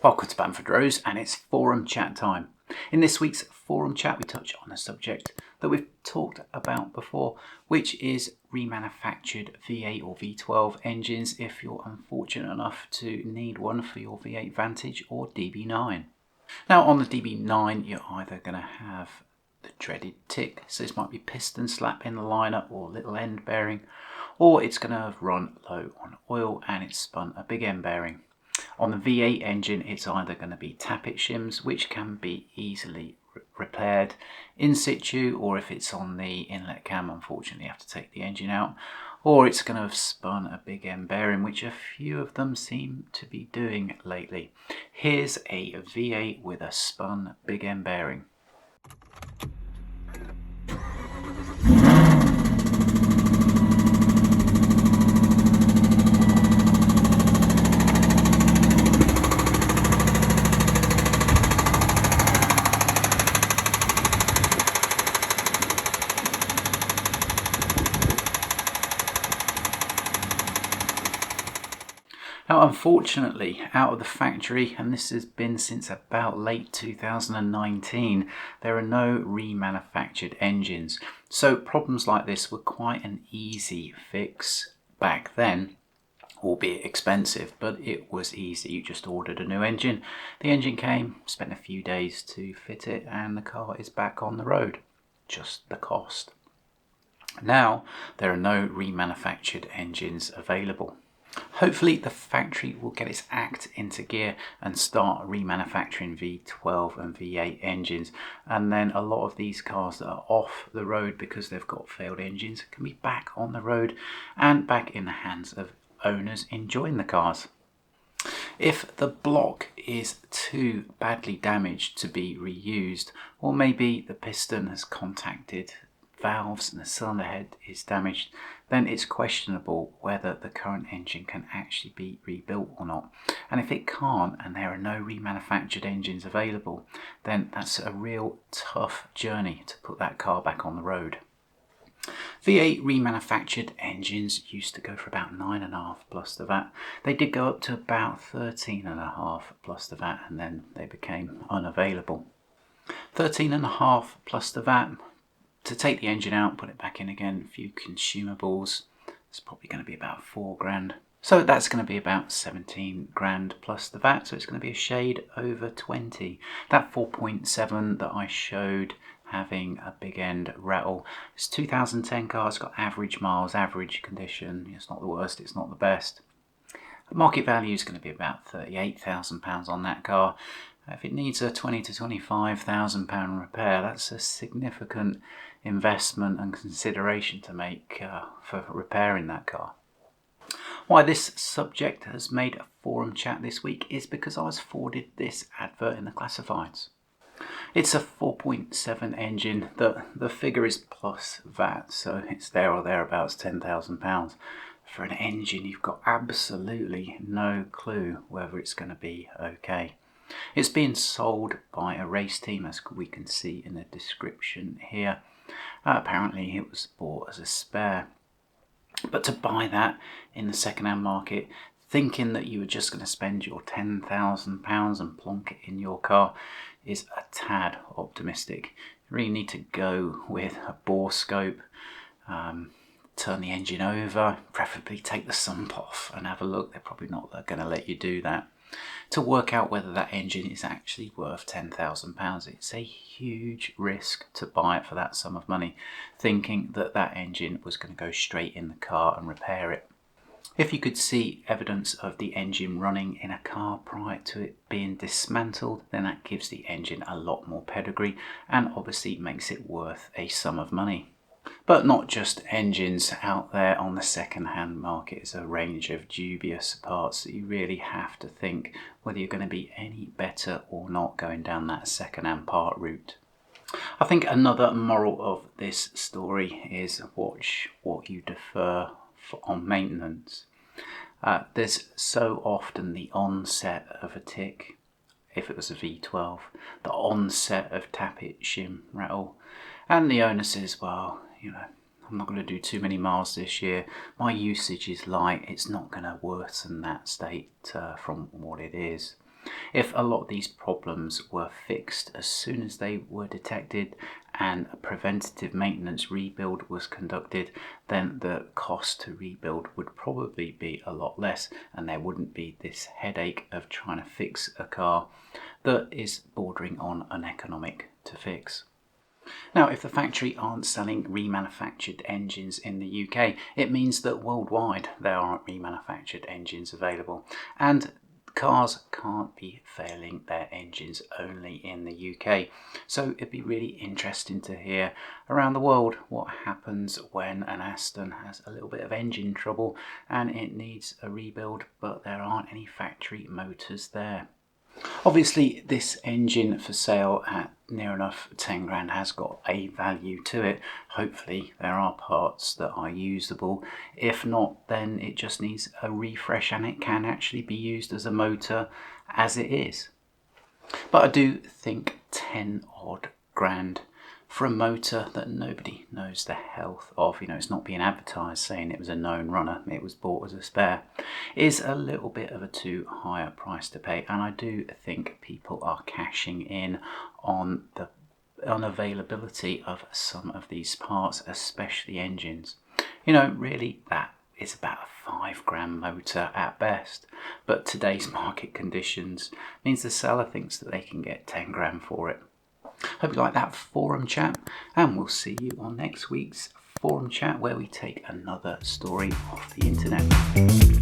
Welcome to BamfordRose, and it's forum chat time. In this week's forum chat we touch on a subject that we've talked about before, which is remanufactured V8 or V12 engines if you're unfortunate enough to need one for your V8 Vantage or DB9. Now on the DB9 you're either going to have the dreaded tick, so this might be piston slap in the liner or little end bearing, or it's going to have run low on oil and it's spun a big end bearing. On the V8 engine it's either going to be tappet shims, which can be easily repaired in situ, or if it's on the inlet cam unfortunately you have to take the engine out, or it's going to have spun a big end bearing, which a few of them seem to be doing lately. Here's a V8 with a spun big end bearing. Now unfortunately, out of the factory, and this has been since about late 2019, there are no remanufactured engines. So problems like this were quite an easy fix back then, albeit expensive, but it was easy. You just ordered a new engine, the engine came, spent a few days to fit it, and the car is back on the road. Just the cost. Now there are no remanufactured engines available. Hopefully the factory will get its act into gear and start remanufacturing V12 and V8 engines, and then a lot of these cars that are off the road because they've got failed engines can be back on the road and back in the hands of owners enjoying the cars. If the block is too badly damaged to be reused, or maybe the piston has contacted valves and the cylinder head is damaged, then it's questionable whether the current engine can actually be rebuilt or not. And if it can't, and there are no remanufactured engines available, then that's a real tough journey to put that car back on the road. V8 remanufactured engines used to go for about 9.5 plus the VAT. They did go up to about 13.5 plus the VAT, and then they became unavailable. 13.5 plus the VAT. To take the engine out, put it back in again, a few consumables, it's probably going to be about 4 grand. So that's going to be about 17 grand plus the VAT, so it's going to be a shade over 20. That 4.7 that I showed having a big end rattle, it's 2010 car, it's got average miles, average condition, it's not the worst, it's not the best. The market value is going to be about £38,000 on that car. If it needs a £20,000 to £25,000 repair, that's a significant investment and consideration to make for repairing that car. Why this subject has made a forum chat this week is because I was forwarded this advert in the classifieds. It's a 4.7 engine. The figure is plus VAT, so it's there or thereabouts £10,000. For an engine you've got absolutely no clue whether it's going to be okay. It's being sold by a race team, as we can see in the description here. Apparently it was bought as a spare. But to buy that in the second-hand market, thinking that you were just going to spend your £10,000 and plonk it in your car, is a tad optimistic. You really need to go with a bore scope, turn the engine over, preferably take the sump off and have a look. They're probably not going to let you do that, to work out whether that engine is actually worth £10,000. It's a huge risk to buy it for that sum of money, thinking that that engine was going to go straight in the car and repair it. If you could see evidence of the engine running in a car prior to it being dismantled, then that gives the engine a lot more pedigree and obviously makes it worth a sum of money. But not just engines out there on the second-hand market. It's a range of dubious parts that you really have to think whether you're going to be any better or not going down that second-hand part route. I think another moral of this story is watch what you defer on maintenance. There's so often the onset of a tick, if it was a V12, the onset of tappet shim rattle, and the owner says, well, I'm not going to do too many miles this year, my usage is light, it's not going to worsen that state from what it is. If a lot of these problems were fixed as soon as they were detected and a preventative maintenance rebuild was conducted, then the cost to rebuild would probably be a lot less, and there wouldn't be this headache of trying to fix a car that is bordering on uneconomic to fix. Now, if the factory aren't selling remanufactured engines in the UK, it means that worldwide there aren't remanufactured engines available, and cars can't be failing their engines only in the UK. So it'd be really interesting to hear around the world what happens when an Aston has a little bit of engine trouble and it needs a rebuild, but there aren't any factory motors there. Obviously, this engine for sale at near enough 10 grand has got a value to it. Hopefully there are parts that are usable. If not, then it just needs a refresh and it can actually be used as a motor as it is. But I do think 10 odd grand for a motor that nobody knows the health of, it's not being advertised saying it was a known runner, it was bought as a spare, is a little bit of a too high a price to pay. And I do think people are cashing in on the unavailability of some of these parts, especially engines. Really that is about a 5 grand motor at best, but today's market conditions means the seller thinks that they can get 10 grand for it. Hope you like that forum chat, and we'll see you on next week's forum chat where we take another story off the internet.